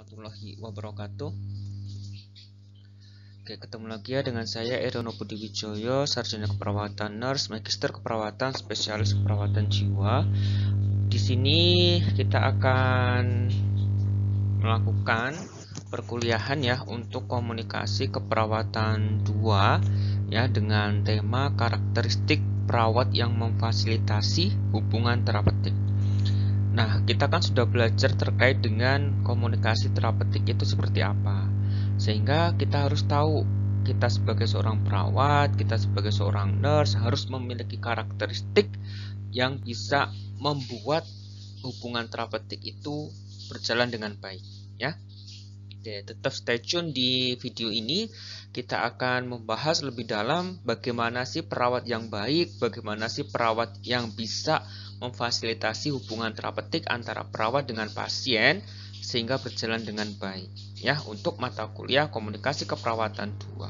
warahmatullahi wabarakatuh. Oke, ketemu lagi ya dengan saya Erono Budi Wijoyo, Sarjana Keperawatan Nurse, Magister Keperawatan, Spesialis Keperawatan Jiwa. Di sini kita akan melakukan perkuliahan ya untuk komunikasi keperawatan 2 ya dengan tema karakteristik perawat yang memfasilitasi hubungan terapeutik. Nah, kita kan sudah belajar terkait dengan komunikasi terapeutik itu seperti apa. Sehingga kita harus tahu, kita sebagai seorang perawat, kita sebagai seorang nurse harus memiliki karakteristik yang bisa membuat hubungan terapeutik itu berjalan dengan baik, ya. Oke, tetap stay tune di video ini. Kita akan membahas lebih dalam bagaimana sih perawat yang baik, bagaimana sih perawat yang bisa memfasilitasi hubungan terapeutik antara perawat dengan pasien sehingga berjalan dengan baik ya untuk mata kuliah komunikasi keperawatan 2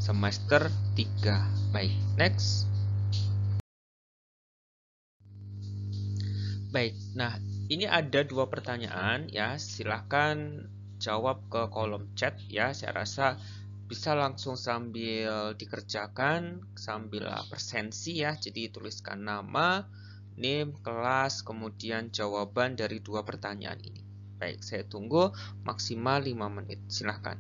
semester 3. Baik, next. Baik, nah ini ada 2 pertanyaan ya, silahkan jawab ke kolom chat ya. Saya rasa bisa langsung sambil dikerjakan sambil absensi ya. Jadi tuliskan nama, name, kelas, kemudian jawaban dari 2 pertanyaan ini. Baik, saya tunggu maksimal 5 menit. Silahkan.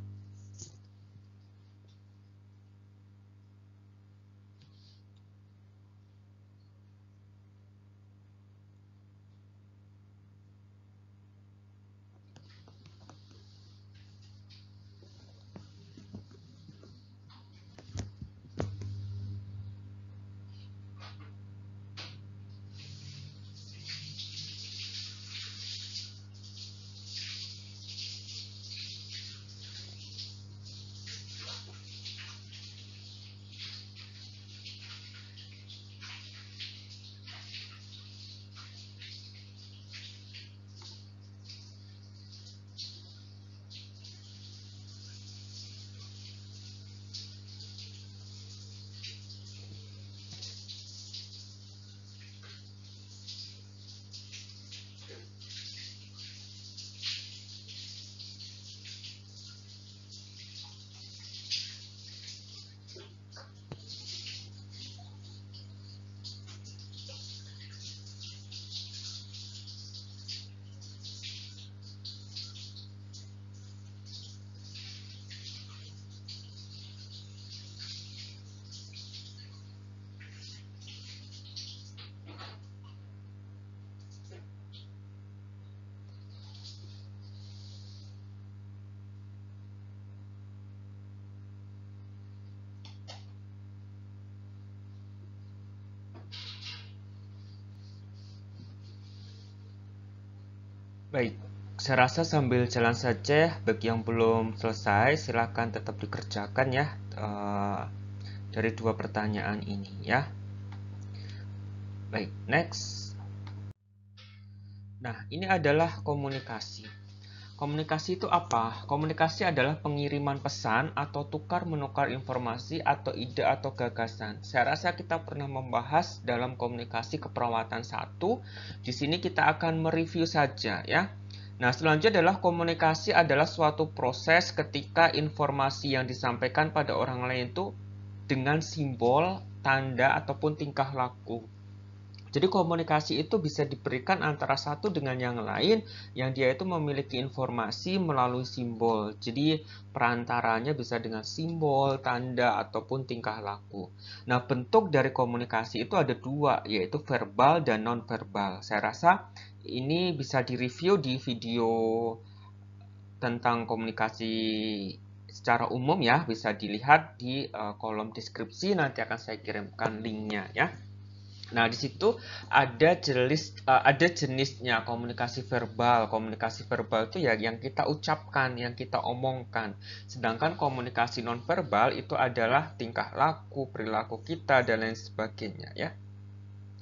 Baik, saya rasa sambil jalan saja. Bagi yang belum selesai, silakan tetap dikerjakan ya dari 2 pertanyaan ini ya. Baik, next. Nah, ini adalah komunikasi. Komunikasi itu apa? Komunikasi adalah pengiriman pesan atau tukar-menukar informasi atau ide atau gagasan. Saya rasa kita pernah membahas dalam komunikasi keperawatan 1. Di sini kita akan mereview saja ya. Nah, selanjutnya adalah komunikasi adalah suatu proses ketika informasi yang disampaikan pada orang lain itu dengan simbol, tanda, ataupun tingkah laku. Jadi komunikasi itu bisa diberikan antara satu dengan yang lain yang dia itu memiliki informasi melalui simbol. Jadi perantaranya bisa dengan simbol, tanda, ataupun tingkah laku. Nah, bentuk dari komunikasi itu ada 2, yaitu verbal dan non-verbal. Saya rasa ini bisa direview di video tentang komunikasi secara umum ya. Bisa dilihat di kolom deskripsi, nanti akan saya kirimkan linknya ya. Nah, di situ ada jenisnya komunikasi verbal. Komunikasi verbal itu ya yang kita ucapkan, yang kita omongkan. Sedangkan komunikasi nonverbal itu adalah tingkah laku, perilaku kita dan lain sebagainya ya.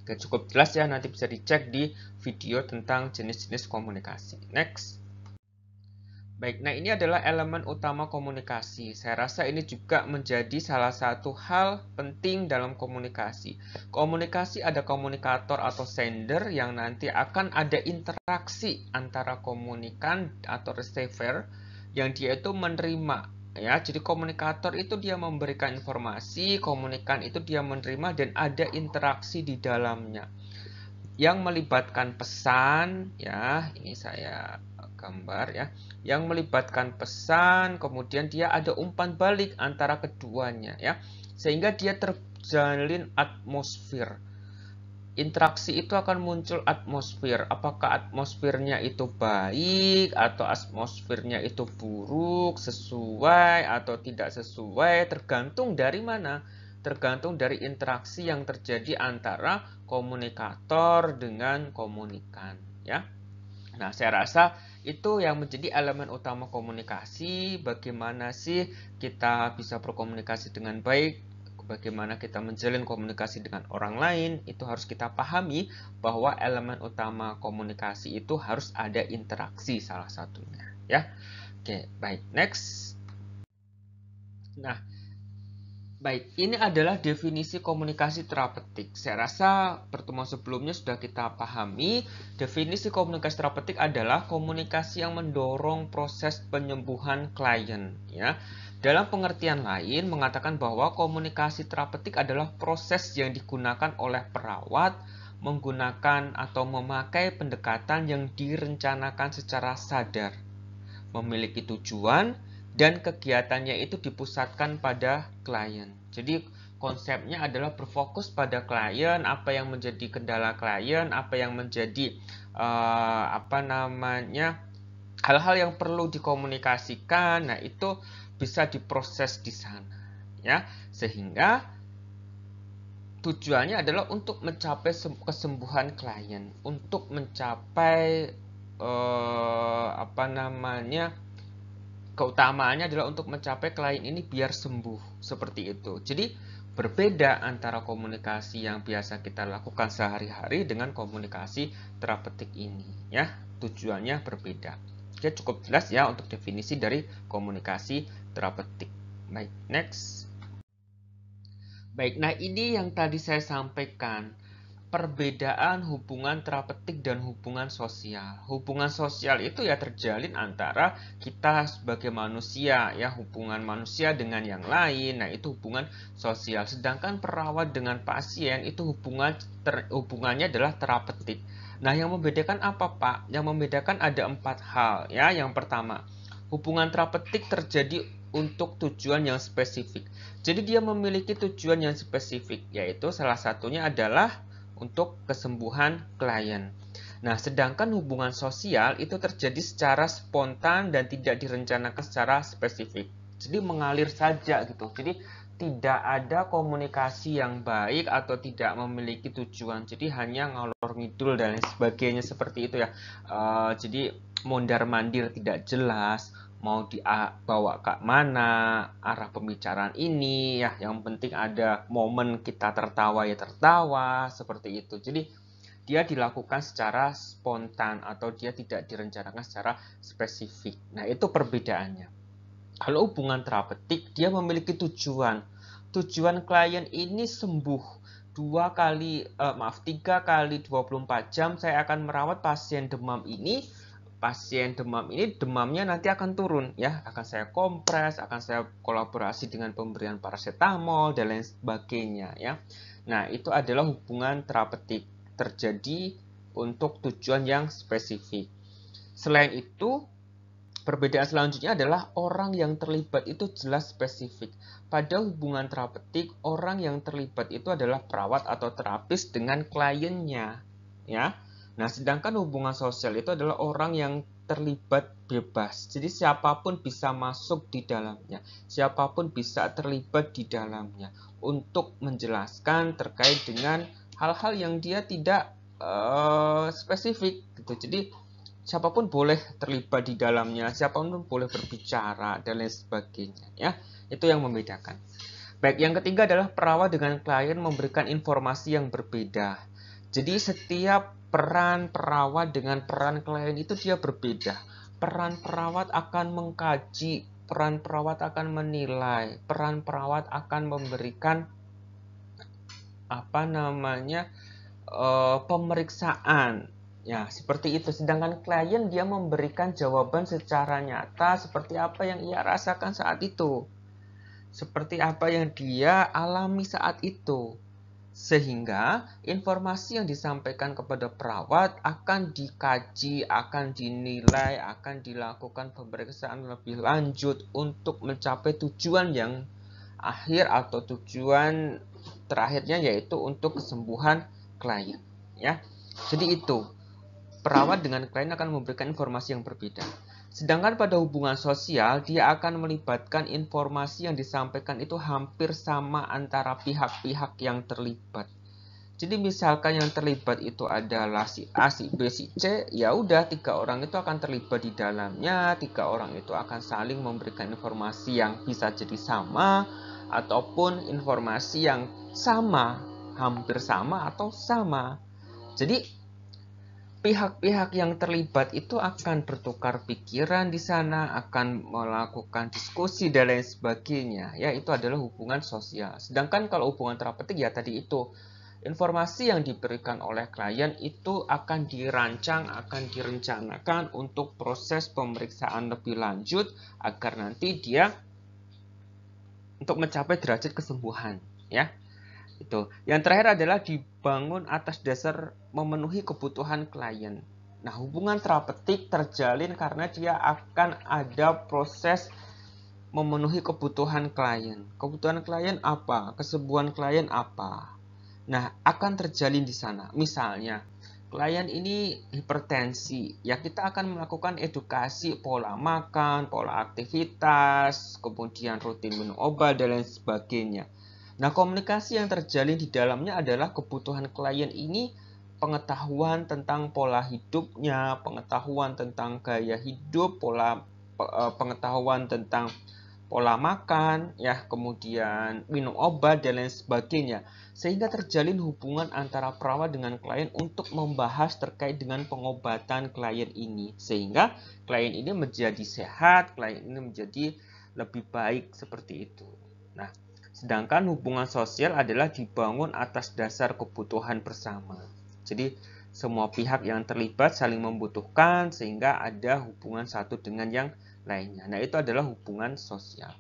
Oke, cukup jelas ya, nanti bisa dicek di video tentang jenis-jenis komunikasi. Next. Baik, nah ini adalah elemen utama komunikasi. Saya rasa ini juga menjadi salah satu hal penting dalam komunikasi. Komunikasi ada komunikator atau sender yang nanti akan ada interaksi antara komunikan atau receiver yang dia itu menerima. Ya, jadi komunikator itu dia memberikan informasi, komunikan itu dia menerima dan ada interaksi di dalamnya yang melibatkan pesan, ya ini saya gambar ya, yang melibatkan pesan, kemudian dia ada umpan balik antara keduanya ya, sehingga dia terjalin atmosfer. Interaksi itu akan muncul atmosfer. Apakah atmosfernya itu baik atau atmosfernya itu buruk, sesuai atau tidak sesuai, tergantung dari mana? Tergantung dari interaksi yang terjadi antara komunikator dengan komunikan, ya. Nah, saya rasa itu yang menjadi elemen utama komunikasi. Bagaimana sih kita bisa berkomunikasi dengan baik? Bagaimana kita menjalin komunikasi dengan orang lain? Itu harus kita pahami bahwa elemen utama komunikasi itu harus ada interaksi salah satunya, ya. Oke, baik. Next. Nah, baik, ini adalah definisi komunikasi terapeutik. Saya rasa pertemuan sebelumnya sudah kita pahami. Definisi komunikasi terapeutik adalah komunikasi yang mendorong proses penyembuhan klien, ya. Dalam pengertian lain mengatakan bahwa komunikasi terapeutik adalah proses yang digunakan oleh perawat menggunakan atau memakai pendekatan yang direncanakan secara sadar, memiliki tujuan, dan kegiatannya itu dipusatkan pada klien. Jadi konsepnya adalah berfokus pada klien, apa yang menjadi kendala klien, apa yang menjadi hal-hal yang perlu dikomunikasikan. Nah, itu bisa diproses di sana, ya. Sehingga tujuannya adalah untuk mencapai kesembuhan klien, untuk mencapai keutamaannya adalah untuk mencapai klien ini biar sembuh, seperti itu. Jadi berbeda antara komunikasi yang biasa kita lakukan sehari-hari dengan komunikasi terapeutik ini, ya. Tujuannya berbeda. Oke, cukup jelas ya untuk definisi dari komunikasi terapeutik. Baik, next. Baik, nah ini yang tadi saya sampaikan. Perbedaan hubungan terapeutik dan hubungan sosial. Hubungan sosial itu ya terjalin antara kita sebagai manusia, ya, hubungan manusia dengan yang lain. Nah, itu hubungan sosial. Sedangkan perawat dengan pasien itu hubungannya adalah terapeutik. Nah, yang membedakan apa, Pak? Yang membedakan ada 4 hal, ya. Yang pertama, hubungan terapeutik terjadi untuk tujuan yang spesifik. Jadi dia memiliki tujuan yang spesifik, yaitu salah satunya adalah untuk kesembuhan klien. Nah, sedangkan hubungan sosial itu terjadi secara spontan dan tidak direncanakan secara spesifik. Jadi mengalir saja gitu. Jadi tidak ada komunikasi yang baik atau tidak memiliki tujuan. Jadi hanya ngalor ngidul dan sebagainya seperti itu ya. Jadi mondar-mandir tidak jelas, mau dibawa ke mana arah pembicaraan ini, ya yang penting ada momen kita tertawa ya tertawa, seperti itu. Jadi dia dilakukan secara spontan atau dia tidak direncanakan secara spesifik. Nah, itu perbedaannya. Kalau hubungan terapeutik dia memiliki tujuan. Tujuan klien ini sembuh. 3 kali 24 jam saya akan merawat pasien demam ini. Pasien demam ini demamnya nanti akan turun, ya, akan saya kompres, akan saya kolaborasi dengan pemberian paracetamol dan lain sebagainya, ya. Nah, itu adalah hubungan terapeutik terjadi untuk tujuan yang spesifik. Selain itu, perbedaan selanjutnya adalah orang yang terlibat itu jelas spesifik. Pada hubungan terapeutik, orang yang terlibat itu adalah perawat atau terapis dengan kliennya, ya. Nah, sedangkan hubungan sosial itu adalah orang yang terlibat bebas. Jadi siapapun bisa masuk di dalamnya, siapapun bisa terlibat di dalamnya untuk menjelaskan terkait dengan hal-hal yang dia tidak spesifik gitu. Jadi siapapun boleh terlibat di dalamnya, siapapun boleh berbicara dan lain sebagainya, ya. Itu yang membedakan. Baik, yang ketiga adalah perawat dengan klien memberikan informasi yang berbeda. Jadi setiap peran perawat dengan peran klien itu dia berbeda. Peran perawat akan mengkaji, peran perawat akan menilai, peran perawat akan memberikan pemeriksaan. Ya, seperti itu. Sedangkan klien dia memberikan jawaban secara nyata seperti apa yang ia rasakan saat itu. Seperti apa yang dia alami saat itu. Sehingga informasi yang disampaikan kepada perawat akan dikaji, akan dinilai, akan dilakukan pemeriksaan lebih lanjut untuk mencapai tujuan yang akhir atau tujuan terakhirnya, yaitu untuk kesembuhan klien. Ya, jadi itu, perawat dengan klien akan memberikan informasi yang berbeda. Sedangkan pada hubungan sosial, dia akan melibatkan informasi yang disampaikan itu hampir sama antara pihak-pihak yang terlibat. Jadi misalkan yang terlibat itu adalah si A, si B, si C, ya udah 3 orang itu akan terlibat di dalamnya, 3 orang itu akan saling memberikan informasi yang bisa jadi sama ataupun informasi yang sama, hampir sama atau sama. Jadi pihak-pihak yang terlibat itu akan bertukar pikiran di sana, akan melakukan diskusi dan lain sebagainya. Ya, itu adalah hubungan sosial. Sedangkan kalau hubungan terapeutik ya tadi itu, informasi yang diberikan oleh klien itu akan dirancang, akan direncanakan untuk proses pemeriksaan lebih lanjut agar nanti dia untuk mencapai derajat kesembuhan, ya. Itu. Yang terakhir adalah dibangun atas dasar memenuhi kebutuhan klien. Nah, hubungan terapeutik terjalin karena dia akan ada proses memenuhi kebutuhan klien. Kebutuhan klien apa? Kesembuhan klien apa? Nah, akan terjalin di sana. Misalnya, klien ini hipertensi, ya kita akan melakukan edukasi pola makan, pola aktivitas, kemudian rutin minum obat, dan lain sebagainya. Nah, komunikasi yang terjalin di dalamnya adalah kebutuhan klien ini, pengetahuan tentang pola hidupnya, pengetahuan tentang gaya hidup, pengetahuan tentang pola makan, ya, kemudian minum obat dan lain sebagainya. Sehingga terjalin hubungan antara perawat dengan klien untuk membahas terkait dengan pengobatan klien ini. Sehingga klien ini menjadi sehat, klien ini menjadi lebih baik seperti itu. Nah, sedangkan hubungan sosial adalah dibangun atas dasar kebutuhan bersama. Jadi semua pihak yang terlibat saling membutuhkan sehingga ada hubungan satu dengan yang lainnya. Nah, itu adalah hubungan sosial.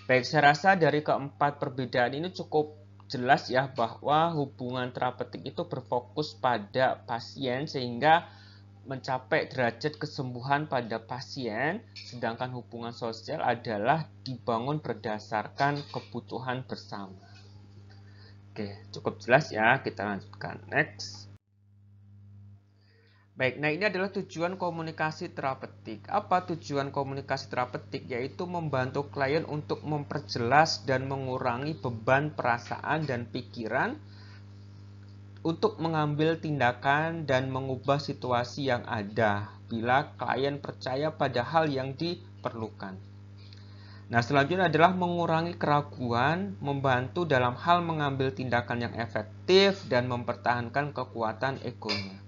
Baik, saya rasa dari keempat perbedaan ini cukup jelas ya bahwa hubungan terapeutik itu berfokus pada pasien sehingga mencapai derajat kesembuhan pada pasien, sedangkan hubungan sosial adalah dibangun berdasarkan kebutuhan bersama. Oke, cukup jelas ya, kita lanjutkan next. Baik, nah ini adalah tujuan komunikasi terapeutik. Apa tujuan komunikasi terapeutik? Yaitu membantu klien untuk memperjelas dan mengurangi beban perasaan dan pikiran untuk mengambil tindakan dan mengubah situasi yang ada bila klien percaya pada hal yang diperlukan. Nah, selanjutnya adalah mengurangi keraguan, membantu dalam hal mengambil tindakan yang efektif dan mempertahankan kekuatan egonya.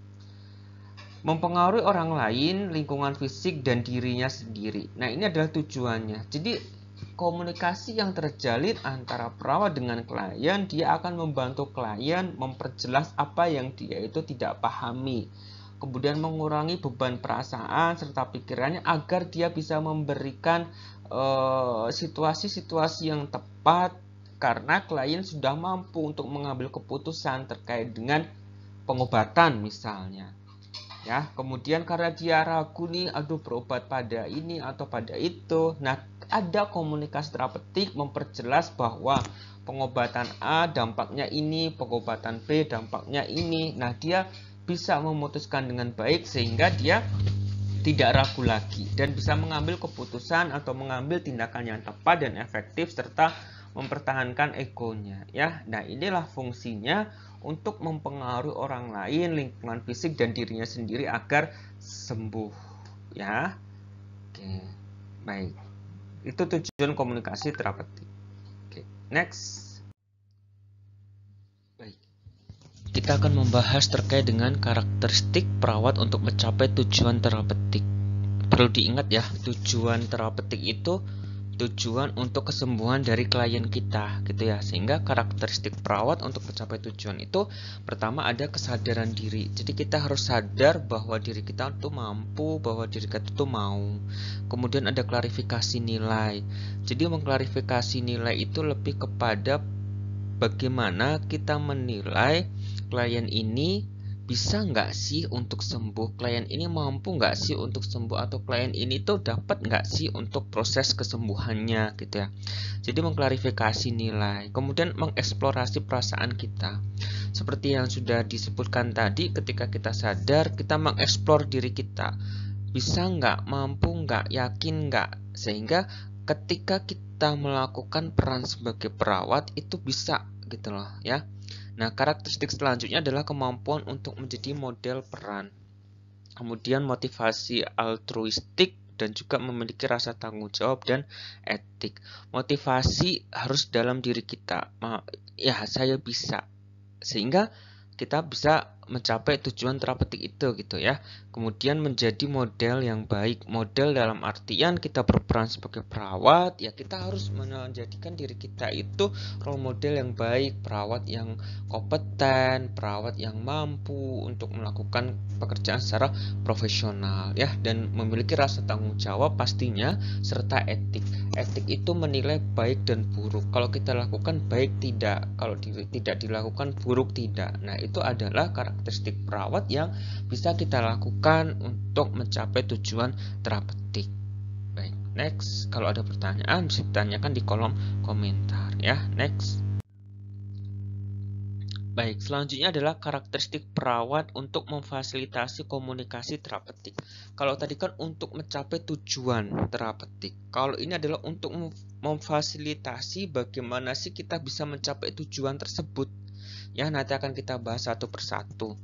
Mempengaruhi orang lain, lingkungan fisik, dan dirinya sendiri. Nah, ini adalah tujuannya. Jadi, komunikasi yang terjalin antara perawat dengan klien, dia akan membantu klien memperjelas apa yang dia itu tidak pahami. Kemudian mengurangi beban perasaan serta pikirannya agar dia bisa memberikan situasi-situasi yang tepat karena klien sudah mampu untuk mengambil keputusan terkait dengan pengobatan misalnya. Ya, kemudian karena dia ragu nih, aduh berobat pada ini atau pada itu. Nah, ada komunikasi terapeutik memperjelas bahwa pengobatan A dampaknya ini, pengobatan B dampaknya ini. Nah, dia bisa memutuskan dengan baik sehingga dia tidak ragu lagi dan bisa mengambil keputusan atau mengambil tindakan yang tepat dan efektif serta mempertahankan egonya ya. Nah, inilah fungsinya untuk mempengaruhi orang lain, lingkungan fisik dan dirinya sendiri agar sembuh ya. Oke. Baik. Itu tujuan komunikasi terapeutik. Oke, next. Baik. Kita akan membahas terkait dengan karakteristik perawat untuk mencapai tujuan terapeutik. perlu diingat ya, tujuan terapeutik itu tujuan untuk kesembuhan dari klien kita gitu ya. Sehingga karakteristik perawat untuk mencapai tujuan itu pertama ada kesadaran diri. Jadi kita harus sadar bahwa diri kita tuh mampu, bahwa diri kita tuh mau. Kemudian ada klarifikasi nilai. Jadi mengklarifikasi nilai itu lebih kepada bagaimana kita menilai klien ini bisa nggak sih untuk sembuh, klien ini mampu nggak sih untuk sembuh, atau klien ini tuh dapat nggak sih untuk proses kesembuhannya gitu ya. Jadi mengklarifikasi nilai, kemudian mengeksplorasi perasaan kita. Seperti yang sudah disebutkan tadi, ketika kita sadar, kita mengeksplor diri kita. Bisa nggak, mampu nggak, yakin nggak, sehingga ketika kita melakukan peran sebagai perawat itu bisa gitu loh ya. Nah, karakteristik selanjutnya adalah kemampuan untuk menjadi model peran. Kemudian motivasi altruistik dan juga memiliki rasa tanggung jawab dan etik. Motivasi harus dalam diri kita. Ya, saya bisa. Sehingga kita bisa mencapai tujuan terapeutik itu gitu ya. Kemudian menjadi model yang baik. Model dalam artian kita berperan sebagai perawat, ya kita harus menjadikan diri kita itu role model yang baik, perawat yang kompeten, perawat yang mampu untuk melakukan pekerjaan secara profesional ya, dan memiliki rasa tanggung jawab pastinya serta etik. Etik itu menilai baik dan buruk. Kalau kita lakukan baik tidak, kalau tidak dilakukan buruk tidak. Nah, itu adalah karakteristik perawat yang bisa kita lakukan untuk mencapai tujuan terapeutik. Baik, next. Kalau ada pertanyaan bisa ditanyakan di kolom komentar ya. Next. Baik, selanjutnya adalah karakteristik perawat untuk memfasilitasi komunikasi terapeutik. Kalau tadi kan untuk mencapai tujuan terapeutik. Kalau ini adalah untuk memfasilitasi bagaimana sih kita bisa mencapai tujuan tersebut. Ya, nanti akan kita bahas satu persatu.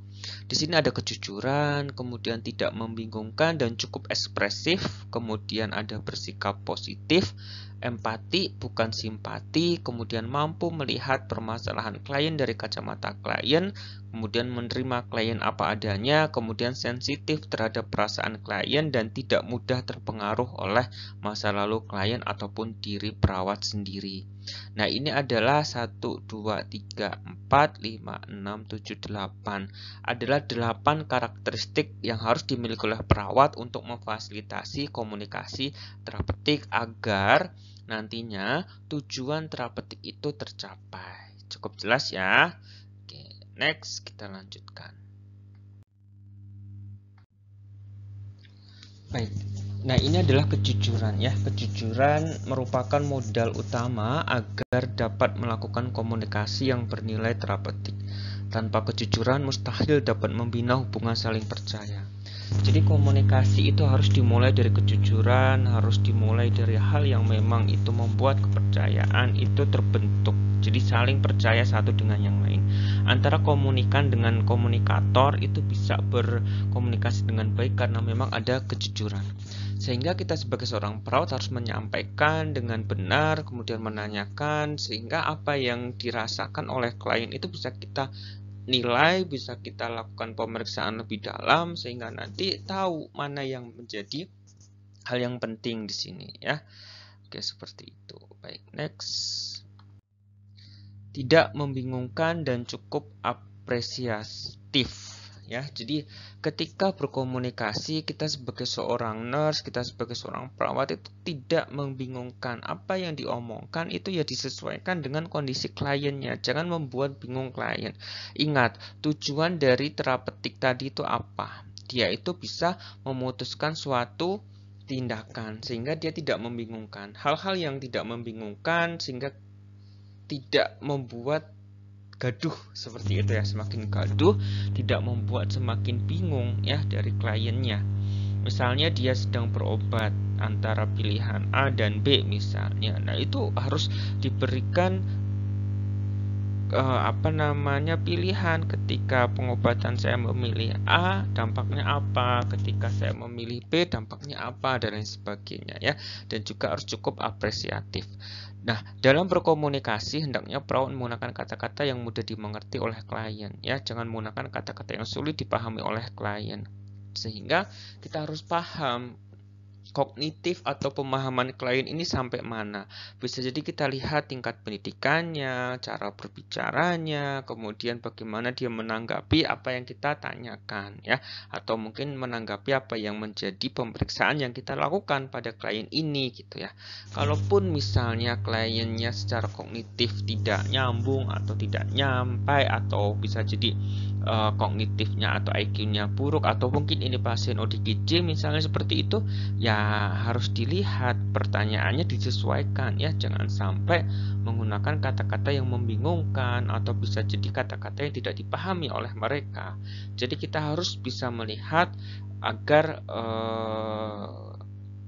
Di sini ada kejujuran, kemudian tidak membingungkan dan cukup ekspresif, kemudian ada bersikap positif, empati bukan simpati, kemudian mampu melihat permasalahan klien dari kacamata klien, kemudian menerima klien apa adanya, kemudian sensitif terhadap perasaan klien dan tidak mudah terpengaruh oleh masa lalu klien ataupun diri perawat sendiri. Nah, ini adalah 1, 2, 3, 4, 5, 6, 7, 8. Adalah 8 karakteristik yang harus dimiliki oleh perawat untuk memfasilitasi komunikasi terapeutik agar nantinya tujuan terapeutik itu tercapai. Cukup jelas ya? Oke, next kita lanjutkan. Baik. Nah, ini adalah kejujuran ya. Kejujuran merupakan modal utama agar dapat melakukan komunikasi yang bernilai terapeutik. Tanpa kejujuran mustahil dapat membina hubungan saling percaya. Jadi komunikasi itu harus dimulai dari kejujuran, harus dimulai dari hal yang memang itu membuat kepercayaan itu terbentuk. Jadi saling percaya satu dengan yang lain. Antara komunikan dengan komunikator itu bisa berkomunikasi dengan baik karena memang ada kejujuran. Sehingga kita sebagai seorang perawat harus menyampaikan dengan benar, kemudian menanyakan, sehingga apa yang dirasakan oleh klien itu bisa kita nilai, bisa kita lakukan pemeriksaan lebih dalam, sehingga nanti tahu mana yang menjadi hal yang penting di sini ya. Oke, seperti itu. Baik, next. Tidak membingungkan dan cukup apresiatif ya. Jadi ketika berkomunikasi, kita sebagai seorang nurse, kita sebagai seorang perawat itu tidak membingungkan. Apa yang diomongkan itu ya disesuaikan dengan kondisi kliennya. Jangan membuat bingung klien. Ingat, tujuan dari terapeutik tadi itu apa? Dia itu bisa memutuskan suatu tindakan sehingga dia tidak membingungkan. Hal-hal yang tidak membingungkan sehingga tidak membuat gaduh seperti itu ya. Semakin gaduh tidak membuat semakin bingung ya dari kliennya. Misalnya dia sedang berobat antara pilihan A dan B misalnya. Nah, itu harus diberikan pilihan. Ketika pengobatan saya memilih A, dampaknya apa? Ketika saya memilih B, dampaknya apa? Dan lain sebagainya ya. Dan juga harus cukup apresiatif. Nah, dalam berkomunikasi hendaknya perawat menggunakan kata-kata yang mudah dimengerti oleh klien ya. Jangan menggunakan kata-kata yang sulit dipahami oleh klien. Sehingga kita harus paham kognitif atau pemahaman klien ini sampai mana. Bisa jadi kita lihat tingkat pendidikannya, cara berbicaranya, kemudian bagaimana dia menanggapi apa yang kita tanyakan ya, atau mungkin menanggapi apa yang menjadi pemeriksaan yang kita lakukan pada klien ini gitu ya. Kalaupun misalnya kliennya secara kognitif tidak nyambung atau tidak nyampai, atau bisa jadi kognitifnya atau IQ-nya buruk, atau mungkin ini pasien ODGJ misalnya seperti itu, ya harus dilihat pertanyaannya disesuaikan ya, jangan sampai menggunakan kata-kata yang membingungkan atau bisa jadi kata-kata yang tidak dipahami oleh mereka. Jadi kita harus bisa melihat agar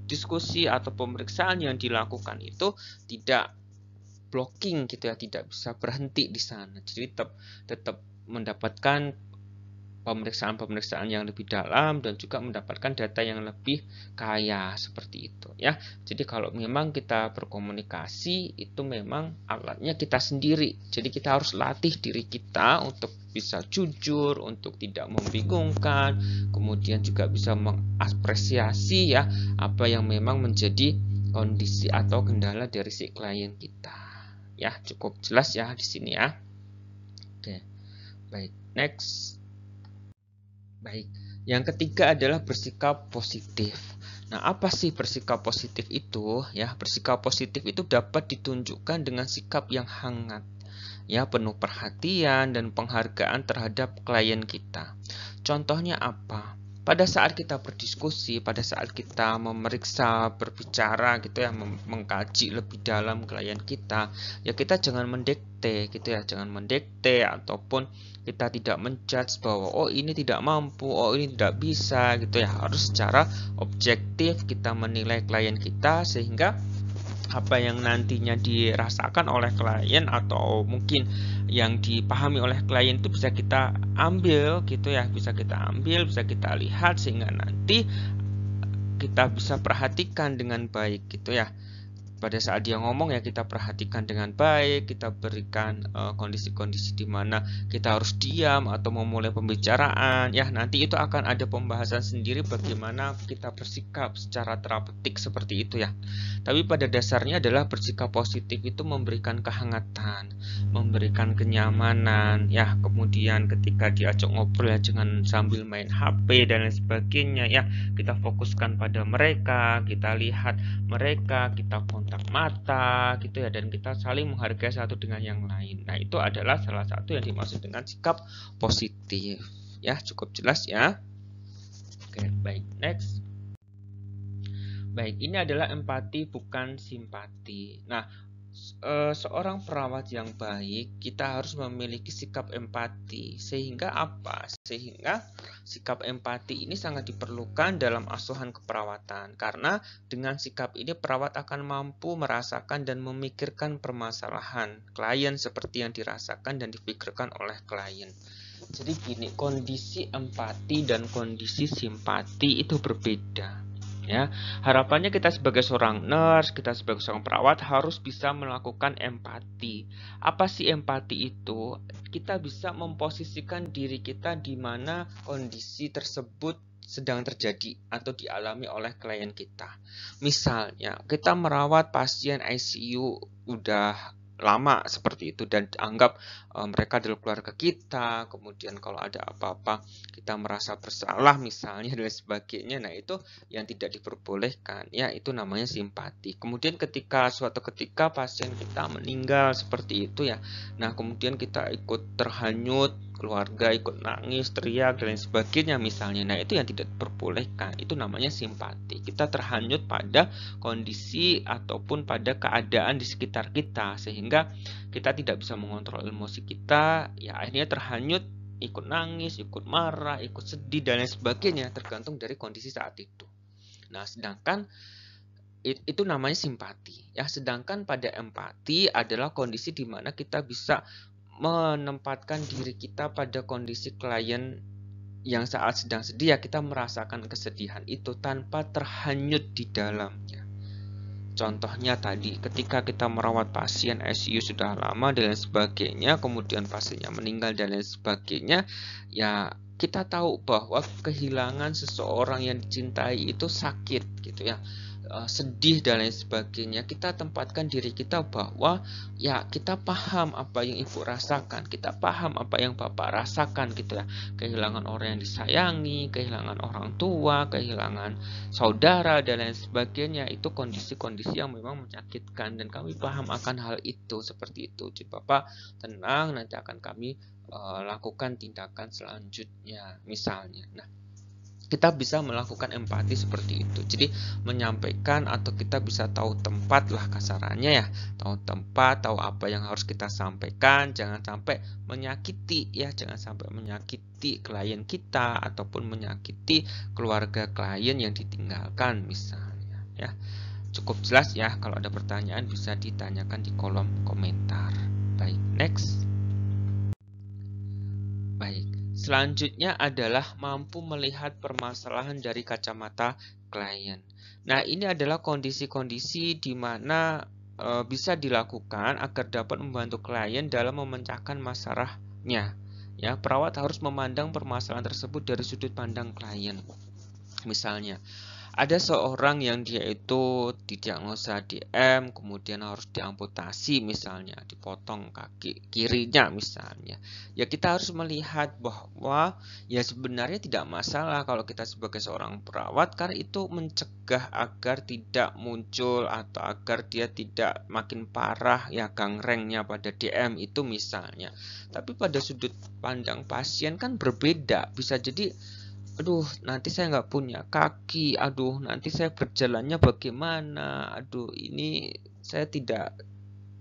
diskusi atau pemeriksaan yang dilakukan itu tidak blocking gitu ya, tidak bisa berhenti di sana. Jadi tetap mendapatkan pemeriksaan-pemeriksaan yang lebih dalam dan juga mendapatkan data yang lebih kaya seperti itu ya. Jadi kalau memang kita berkomunikasi itu memang alatnya kita sendiri. Jadi kita harus latih diri kita untuk bisa jujur, untuk tidak membingungkan, kemudian juga bisa mengapresiasi ya apa yang memang menjadi kondisi atau kendala dari si klien kita. Ya, cukup jelas ya di sini ya. Oke. Baik, next. Baik, yang ketiga adalah bersikap positif. Nah, apa sih bersikap positif itu? Ya, bersikap positif itu dapat ditunjukkan dengan sikap yang hangat, ya, penuh perhatian dan penghargaan terhadap klien kita. Contohnya apa? Pada saat kita berdiskusi, pada saat kita memeriksa, berbicara gitu ya, mengkaji lebih dalam klien kita, ya kita jangan mendikte gitu ya, jangan mendikte ataupun kita tidak menjudge bahwa oh ini tidak mampu, oh ini tidak bisa gitu ya. Harus secara objektif kita menilai klien kita sehingga apa yang nantinya dirasakan oleh klien atau mungkin yang dipahami oleh klien itu bisa kita ambil gitu ya, bisa kita ambil, bisa kita lihat sehingga nanti kita bisa perhatikan dengan baik gitu ya. Pada saat dia ngomong ya kita perhatikan dengan baik, kita berikan kondisi-kondisi di mana kita harus diam atau memulai pembicaraan. Ya, nanti itu akan ada pembahasan sendiri bagaimana kita bersikap secara terapeutik seperti itu ya. Tapi pada dasarnya adalah bersikap positif itu memberikan kehangatan, memberikan kenyamanan. Ya, kemudian ketika diajak ngobrol ya jangan sambil main HP dan lain sebagainya ya. Kita fokuskan pada mereka, kita lihat mereka, kita kontak mata gitu ya, dan kita saling menghargai satu dengan yang lain. Nah, itu adalah salah satu yang dimaksud dengan sikap positif ya. Cukup jelas ya. Oke, baik, next. Baik, ini adalah empati bukan simpati. Nah, seorang perawat yang baik, kita harus memiliki sikap empati. Sehingga apa? Sehingga sikap empati ini sangat diperlukan dalam asuhan keperawatan. Karena dengan sikap ini perawat akan mampu merasakan dan memikirkan permasalahan klien seperti yang dirasakan dan dipikirkan oleh klien. Jadi gini, kondisi empati dan kondisi simpati itu berbeda. Ya, harapannya kita sebagai seorang nurse, kita sebagai seorang perawat harus bisa melakukan empati. Apa sih empati itu? Kita bisa memposisikan diri kita di mana kondisi tersebut sedang terjadi atau dialami oleh klien kita. Misalnya, kita merawat pasien ICU udah lama seperti itu dan anggap mereka adalah keluarga kita, kemudian kalau ada apa-apa kita merasa bersalah misalnya dan sebagainya. Nah, itu yang tidak diperbolehkan ya, itu namanya simpati. Kemudian ketika suatu ketika pasien kita meninggal seperti itu ya, nah kemudian kita ikut terhanyut, keluarga ikut nangis, teriak dan lain sebagainya misalnya. Nah, itu yang tidak diperbolehkan, itu namanya simpati. Kita terhanyut pada kondisi ataupun pada keadaan di sekitar kita sehingga kita tidak bisa mengontrol emosi kita, ya akhirnya terhanyut, ikut nangis, ikut marah, ikut sedih dan lain sebagainya, tergantung dari kondisi saat itu. Nah, sedangkan itu namanya simpati ya. Sedangkan pada empati adalah kondisi di mana kita bisa menempatkan diri kita pada kondisi klien yang saat sedang sedih ya, kita merasakan kesedihan itu tanpa terhanyut di dalamnya. Contohnya tadi, ketika kita merawat pasien ICU sudah lama dan lain sebagainya, kemudian pasiennya meninggal dan lain sebagainya, ya kita tahu bahwa kehilangan seseorang yang dicintai itu sakit gitu ya, sedih dan lain sebagainya. Kita tempatkan diri kita bahwa ya kita paham apa yang ibu rasakan, kita paham apa yang bapak rasakan gitu ya. Kehilangan orang yang disayangi, kehilangan orang tua, kehilangan saudara dan lain sebagainya, itu kondisi-kondisi yang memang menyakitkan dan kami paham akan hal itu seperti itu. Jadi bapak tenang, nanti akan kami lakukan tindakan selanjutnya misalnya. Nah, kita bisa melakukan empati seperti itu. Jadi menyampaikan atau kita bisa tahu tempat lah kasarannya ya. Tahu tempat, tahu apa yang harus kita sampaikan. Jangan sampai menyakiti ya. Jangan sampai menyakiti klien kita ataupun menyakiti keluarga klien yang ditinggalkan misalnya ya. Cukup jelas ya. Kalau ada pertanyaan bisa ditanyakan di kolom komentar. Baik, next. Baik. Selanjutnya adalah mampu melihat permasalahan dari kacamata klien. Nah, ini adalah kondisi-kondisi di mana bisa dilakukan agar dapat membantu klien dalam memecahkan masalahnya. Ya, perawat harus memandang permasalahan tersebut dari sudut pandang klien. Misalnya, ada seorang yang dia itu didiagnosa DM, kemudian harus diamputasi misalnya, dipotong kaki kirinya misalnya. Ya kita harus melihat bahwa ya sebenarnya tidak masalah kalau kita sebagai seorang perawat, karena itu mencegah agar tidak muncul atau agar dia tidak makin parah ya gangrengnya pada DM itu misalnya. Tapi pada sudut pandang pasien kan berbeda, bisa jadi aduh nanti saya nggak punya kaki, aduh nanti saya berjalannya bagaimana, aduh ini saya tidak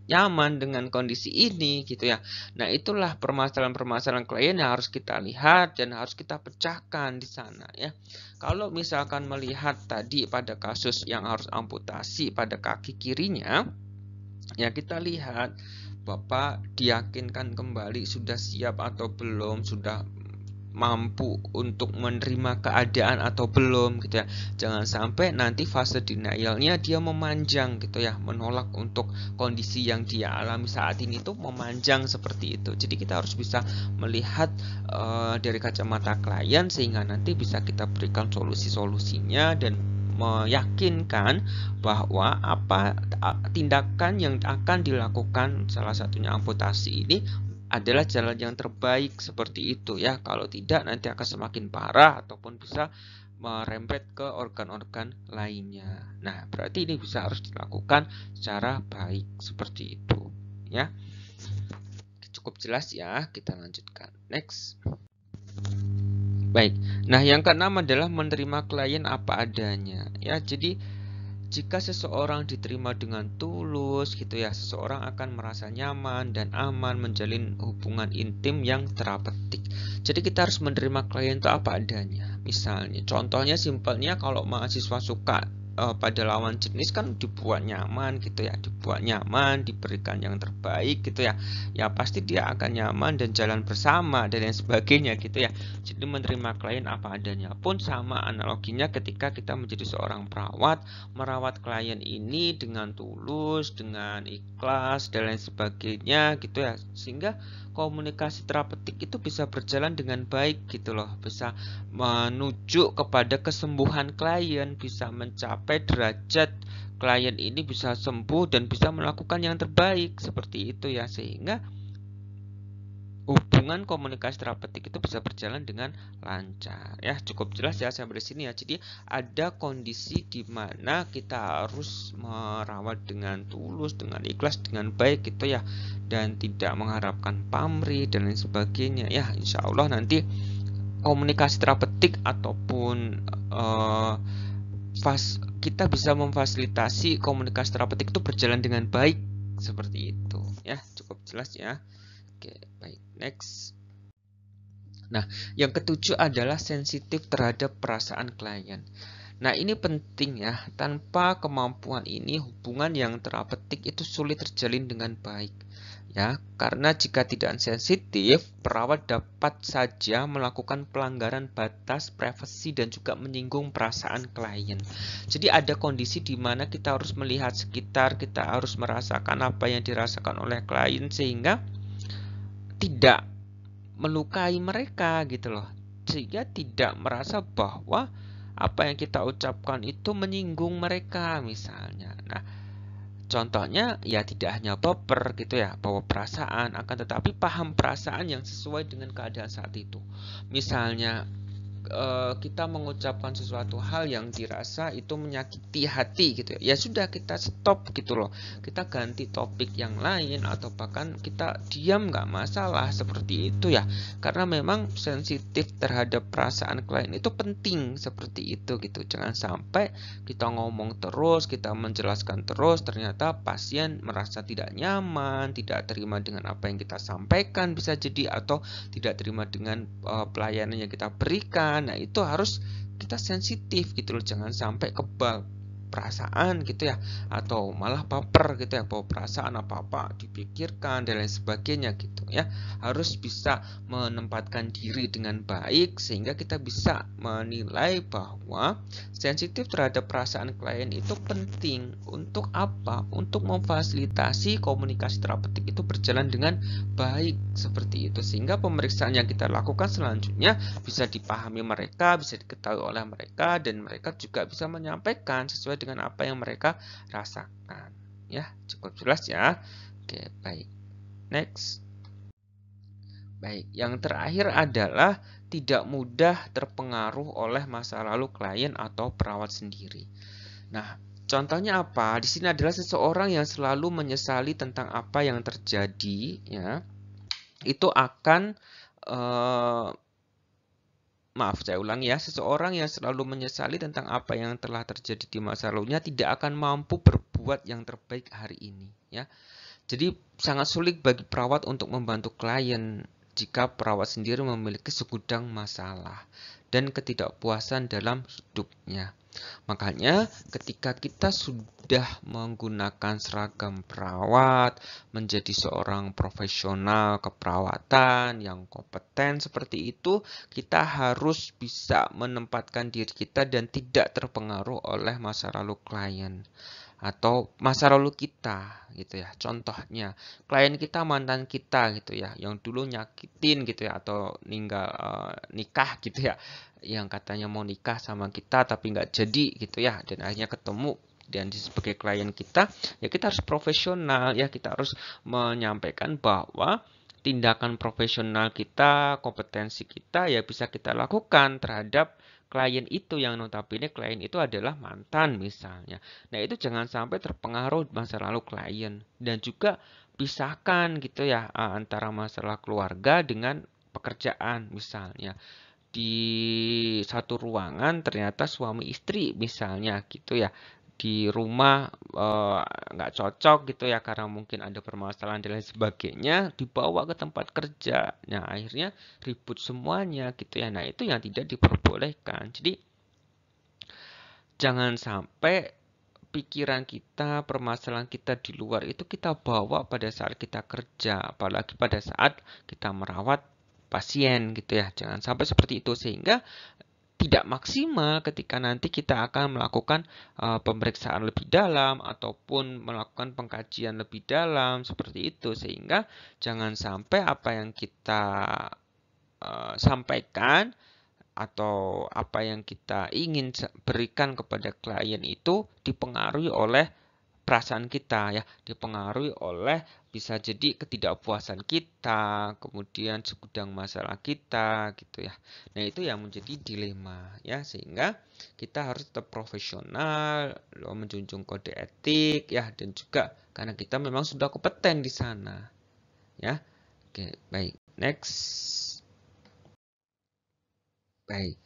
nyaman dengan kondisi ini gitu ya. Nah itulah permasalahan-permasalahan klien yang harus kita lihat dan harus kita pecahkan di sana ya. Kalau misalkan melihat tadi pada kasus yang harus amputasi pada kaki kirinya, ya kita lihat Bapak diyakinkan kembali sudah siap atau belum, sudah mampu untuk menerima keadaan atau belum gitu ya. Jangan sampai nanti fase denialnya dia memanjang gitu ya, menolak untuk kondisi yang dia alami saat ini tuh memanjang seperti itu. Jadi kita harus bisa melihat dari kacamata klien sehingga nanti bisa kita berikan solusi-solusinya dan meyakinkan bahwa apa tindakan yang akan dilakukan, salah satunya amputasi ini adalah jalan yang terbaik seperti itu ya. Kalau tidak nanti akan semakin parah ataupun bisa merembet ke organ-organ lainnya. Nah, berarti ini bisa harus dilakukan secara baik seperti itu ya. Cukup jelas ya, kita lanjutkan. Next. Baik. Nah, yang keenam adalah menerima klien apa adanya ya. Jadi jika seseorang diterima dengan tulus gitu ya, seseorang akan merasa nyaman dan aman menjalin hubungan intim yang terapeutik. Jadi kita harus menerima klien itu apa adanya. Misalnya, contohnya simpelnya kalau mahasiswa suka pada lawan jenis kan dibuat nyaman gitu ya, dibuat nyaman, diberikan yang terbaik gitu ya. Ya pasti dia akan nyaman dan jalan bersama dan lain sebagainya gitu ya. Jadi menerima klien apa adanya pun sama analoginya ketika kita menjadi seorang perawat, merawat klien ini dengan tulus, dengan ikhlas dan lain sebagainya gitu ya, sehingga komunikasi terapeutik itu bisa berjalan dengan baik gitu loh, bisa menuju kepada kesembuhan klien, bisa mencapai derajat klien ini bisa sembuh dan bisa melakukan yang terbaik seperti itu ya, sehingga hubungan komunikasi terapeutik itu bisa berjalan dengan lancar ya. Cukup jelas ya sampai di sini ya. Jadi ada kondisi di mana kita harus merawat dengan tulus, dengan ikhlas, dengan baik gitu ya, dan tidak mengharapkan pamrih dan lain sebagainya ya. Insya Allah nanti komunikasi terapeutik ataupun kita bisa memfasilitasi komunikasi terapeutik itu berjalan dengan baik seperti itu ya. Cukup jelas ya. Oke, baik, next. Nah, yang ketujuh adalah sensitif terhadap perasaan klien. Nah, ini penting ya. Tanpa kemampuan ini, hubungan yang terapeutik itu sulit terjalin dengan baik. Ya, karena jika tidak sensitif, perawat dapat saja melakukan pelanggaran batas privasi dan juga menyinggung perasaan klien. Jadi ada kondisi di mana kita harus melihat sekitar, kita harus merasakan apa yang dirasakan oleh klien sehingga tidak melukai mereka gitu loh. sehingga tidak merasa bahwa apa yang kita ucapkan itu menyinggung mereka misalnya. Nah, contohnya ya tidak hanya baper gitu ya, bawa perasaan, akan tetapi paham perasaan yang sesuai dengan keadaan saat itu. Misalnya kita mengucapkan sesuatu hal yang dirasa itu menyakiti hati gitu ya, ya sudah kita stop gitu loh, kita ganti topik yang lain atau bahkan kita diam nggak masalah seperti itu ya, karena memang sensitif terhadap perasaan klien itu penting seperti itu gitu. Jangan sampai kita ngomong terus, kita menjelaskan terus, ternyata pasien merasa tidak nyaman, tidak terima dengan apa yang kita sampaikan bisa jadi, atau tidak terima dengan pelayanan yang kita berikan. Nah, itu harus kita sensitif gitu loh, jangan sampai kebal perasaan gitu ya, atau malah baper gitu ya, bawa perasaan apa-apa dipikirkan dan lain sebagainya gitu ya. Harus bisa menempatkan diri dengan baik sehingga kita bisa menilai bahwa sensitif terhadap perasaan klien itu penting. Untuk apa? Untuk memfasilitasi komunikasi terapeutik itu berjalan dengan baik seperti itu, sehingga pemeriksaan yang kita lakukan selanjutnya bisa dipahami mereka, bisa diketahui oleh mereka, dan mereka juga bisa menyampaikan sesuai dengan apa yang mereka rasakan. Ya, cukup jelas ya. Oke, baik. Next. Baik, yang terakhir adalah tidak mudah terpengaruh oleh masa lalu klien atau perawat sendiri. Nah, contohnya apa? Di sini adalah seseorang yang selalu menyesali tentang apa yang terjadi, ya. Itu akan maaf, saya ulang ya, seseorang yang selalu menyesali tentang apa yang telah terjadi di masa lalunya tidak akan mampu berbuat yang terbaik hari ini, ya. Jadi sangat sulit bagi perawat untuk membantu klien jika perawat sendiri memiliki segudang masalah dan ketidakpuasan dalam hidupnya. Makanya ketika kita sudah menggunakan seragam perawat, menjadi seorang profesional keperawatan yang kompeten seperti itu, kita harus bisa menempatkan diri kita dan tidak terpengaruh oleh masa lalu klien atau masa lalu kita gitu ya. Contohnya klien kita mantan kita gitu ya, yang dulu nyakitin gitu ya, atau nikah gitu ya, yang katanya mau nikah sama kita tapi nggak jadi gitu ya, dan akhirnya ketemu dan sebagai klien kita, ya kita harus profesional ya, kita harus menyampaikan bahwa tindakan profesional kita, kompetensi kita ya bisa kita lakukan terhadap klien itu, yang notabene klien itu adalah mantan misalnya. Nah, itu jangan sampai terpengaruh masa lalu klien, dan juga pisahkan gitu ya antara masalah keluarga dengan pekerjaan misalnya. Di satu ruangan ternyata suami istri misalnya gitu ya, di rumah nggak cocok gitu ya karena mungkin ada permasalahan dan lain sebagainya, dibawa ke tempat kerja. Nah, akhirnya ribut semuanya gitu ya. Nah, itu yang tidak diperbolehkan. Jadi jangan sampai pikiran kita, permasalahan kita di luar itu kita bawa pada saat kita kerja, apalagi pada saat kita merawat pasien gitu ya. Jangan sampai seperti itu, sehingga tidak maksimal ketika nanti kita akan melakukan pemeriksaan lebih dalam ataupun melakukan pengkajian lebih dalam seperti itu, sehingga jangan sampai apa yang kita sampaikan atau apa yang kita ingin berikan kepada klien itu dipengaruhi oleh perasaan kita ya, dipengaruhi oleh bisa jadi ketidakpuasan kita, kemudian segudang masalah kita gitu ya. Nah, itu yang menjadi dilema ya, sehingga kita harus tetap profesional, menjunjung kode etik ya, dan juga karena kita memang sudah kompeten di sana ya. Oke, baik. Next. Baik.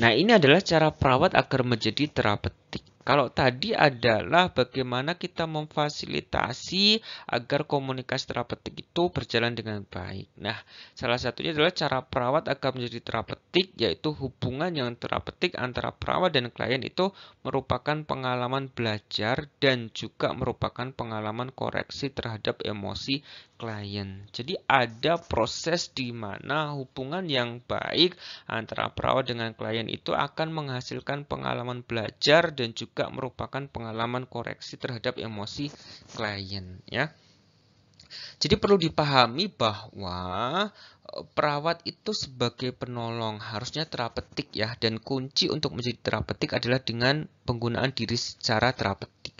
Nah, ini adalah cara perawat agar menjadi terapeutik. Kalau tadi adalah bagaimana kita memfasilitasi agar komunikasi terapeutik itu berjalan dengan baik. Nah, salah satunya adalah cara perawat agar menjadi terapeutik, yaitu hubungan yang terapeutik antara perawat dan klien itu merupakan pengalaman belajar dan juga merupakan pengalaman koreksi terhadap emosi klien. Jadi ada proses di mana hubungan yang baik antara perawat dengan klien itu akan menghasilkan pengalaman belajar dan juga merupakan pengalaman koreksi terhadap emosi klien ya. Jadi perlu dipahami bahwa perawat itu sebagai penolong harusnya terapeutik ya, dan kunci untuk menjadi terapeutik adalah dengan penggunaan diri secara terapeutik.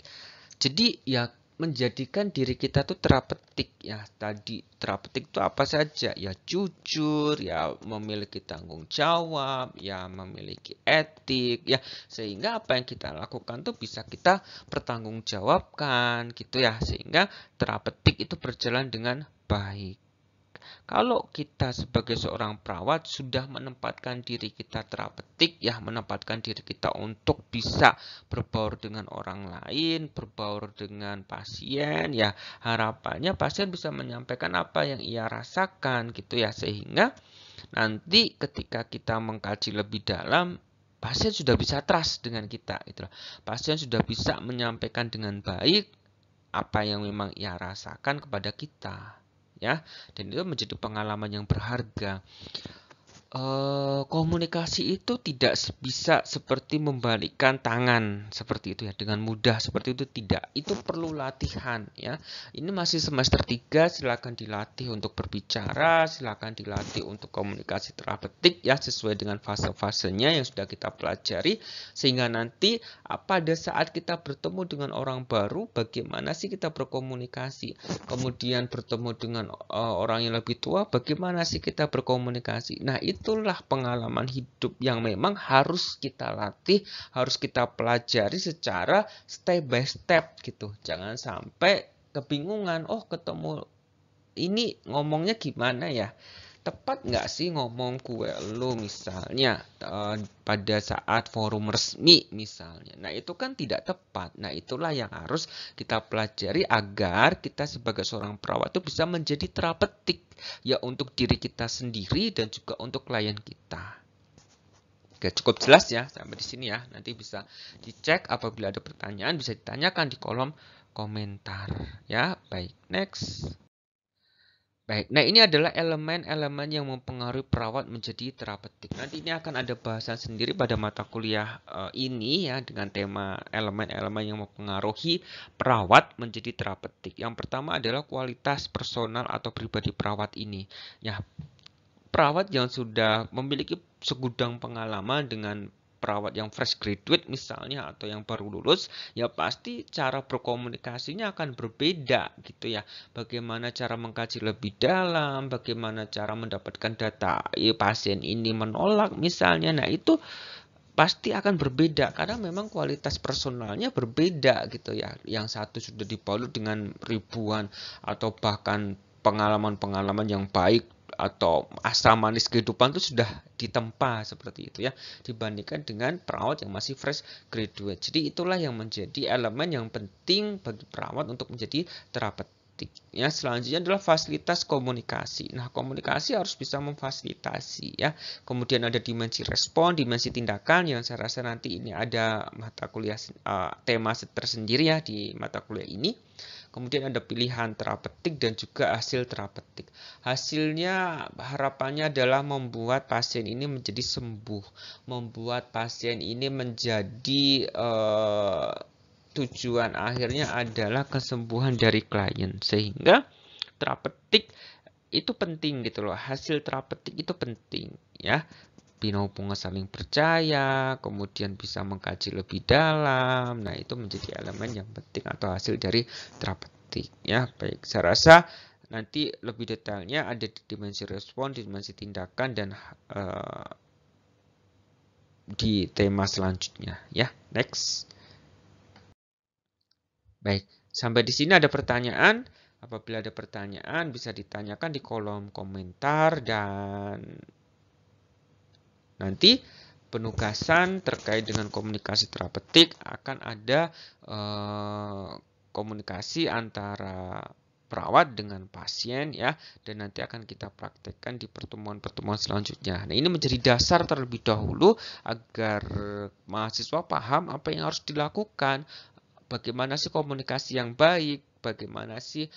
Jadi ya menjadikan diri kita tuh terapeutik ya. Tadi terapeutik itu apa saja? Ya jujur, ya memiliki tanggung jawab, ya memiliki etik ya. Sehingga apa yang kita lakukan tuh bisa kita pertanggungjawabkan gitu ya. Sehingga terapeutik itu berjalan dengan baik. Kalau kita sebagai seorang perawat sudah menempatkan diri kita terapeutik, ya menempatkan diri kita untuk bisa berbaur dengan orang lain, berbaur dengan pasien, ya harapannya pasien bisa menyampaikan apa yang ia rasakan gitu ya, sehingga nanti ketika kita mengkaji lebih dalam, pasien sudah bisa trust dengan kita gitu. Pasien sudah bisa menyampaikan dengan baik apa yang memang ia rasakan kepada kita ya, dan itu menjadi pengalaman yang berharga. Komunikasi itu tidak bisa seperti membalikkan tangan seperti itu ya, dengan mudah seperti itu tidak. Itu perlu latihan ya. Ini masih semester 3, silakan dilatih untuk berbicara, silakan dilatih untuk komunikasi terapeutik ya, sesuai dengan fase-fasenya yang sudah kita pelajari, sehingga nanti pada saat kita bertemu dengan orang baru, bagaimana sih kita berkomunikasi? Kemudian bertemu dengan orang yang lebih tua, bagaimana sih kita berkomunikasi? Nah, itulah pengalaman hidup yang memang harus kita latih, harus kita pelajari secara step by step gitu. Jangan sampai kebingungan, oh ketemu ini ngomongnya gimana ya? Tepat nggak sih ngomong kue lu misalnya pada saat forum resmi misalnya. Nah itu kan tidak tepat. Nah itulah yang harus kita pelajari agar kita sebagai seorang perawat itu bisa menjadi terapeutik ya, untuk diri kita sendiri dan juga untuk klien kita. Oke, cukup jelas ya sampai di sini ya. Nanti bisa dicek apabila ada pertanyaan, bisa ditanyakan di kolom komentar ya. Baik, next. Baik, nah ini adalah elemen-elemen yang mempengaruhi perawat menjadi terapeutik. Nanti ini akan ada bahasan sendiri pada mata kuliah ini ya, dengan tema elemen-elemen yang mempengaruhi perawat menjadi terapeutik. Yang pertama adalah kualitas personal atau pribadi perawat ini. Ya, perawat yang sudah memiliki segudang pengalaman dengan perawat yang fresh graduate misalnya atau yang baru lulus, ya pasti cara berkomunikasinya akan berbeda gitu ya. Bagaimana cara mengkaji lebih dalam, bagaimana cara mendapatkan data pasien ini menolak misalnya. Nah, itu pasti akan berbeda karena memang kualitas personalnya berbeda gitu ya. Yang satu sudah dibalut dengan ribuan atau bahkan pengalaman-pengalaman yang baik atau asam manis kehidupan itu sudah ditempa seperti itu ya, dibandingkan dengan perawat yang masih fresh graduate. Jadi itulah yang menjadi elemen yang penting bagi perawat untuk menjadi terapeutik. Ya, selanjutnya adalah fasilitas komunikasi. Nah, komunikasi harus bisa memfasilitasi ya. Kemudian ada dimensi respon, dimensi tindakan yang saya rasa nanti ini ada mata kuliah tema tersendiri ya di mata kuliah ini. Kemudian ada pilihan terapeutik dan juga hasil terapeutik. Hasilnya harapannya adalah membuat pasien ini menjadi sembuh, membuat pasien ini menjadi tujuan akhirnya adalah kesembuhan dari klien, sehingga terapeutik itu penting gitu loh. Hasil terapeutik itu penting ya. Bina hubungan saling percaya, kemudian bisa mengkaji lebih dalam. Nah, itu menjadi elemen yang penting atau hasil dari terapeutik ya. Baik, saya rasa nanti lebih detailnya ada di dimensi respon, dimensi tindakan, dan di tema selanjutnya ya. Next. Baik, sampai di sini ada pertanyaan. Apabila ada pertanyaan bisa ditanyakan di kolom komentar, dan nanti penugasan terkait dengan komunikasi terapeutik akan ada komunikasi antara perawat dengan pasien ya, dan nanti akan kita praktekkan di pertemuan-pertemuan selanjutnya. Nah, ini menjadi dasar terlebih dahulu agar mahasiswa paham apa yang harus dilakukan. Bagaimana sih komunikasi yang baik, bagaimana sih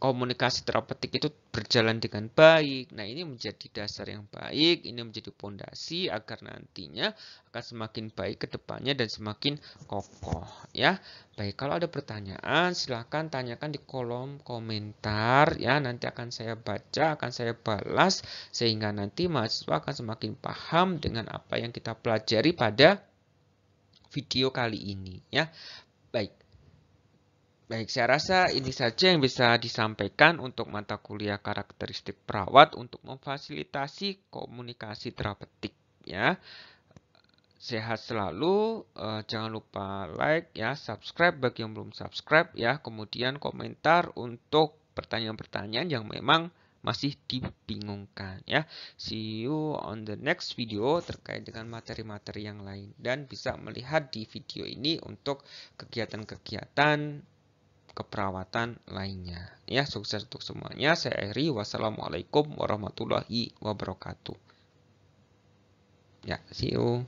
komunikasi terapeutik itu berjalan dengan baik. Nah, ini menjadi dasar yang baik, ini menjadi pondasi agar nantinya akan semakin baik ke depannya dan semakin kokoh ya. Baik, kalau ada pertanyaan silahkan tanyakan di kolom komentar ya. Nanti akan saya baca, akan saya balas sehingga nanti mahasiswa akan semakin paham dengan apa yang kita pelajari pada video kali ini ya. Baik, saya rasa ini saja yang bisa disampaikan untuk mata kuliah karakteristik perawat untuk memfasilitasi komunikasi terapeutik ya. Sehat selalu, jangan lupa like ya, subscribe bagi yang belum subscribe ya, kemudian komentar untuk pertanyaan-pertanyaan yang memang masih dibingungkan ya. See you on the next video terkait dengan materi-materi yang lain dan bisa melihat di video ini untuk kegiatan-kegiatan keperawatan lainnya. Ya, sukses untuk semuanya. Saya Eri. Wassalamualaikum warahmatullahi wabarakatuh. Ya, see you.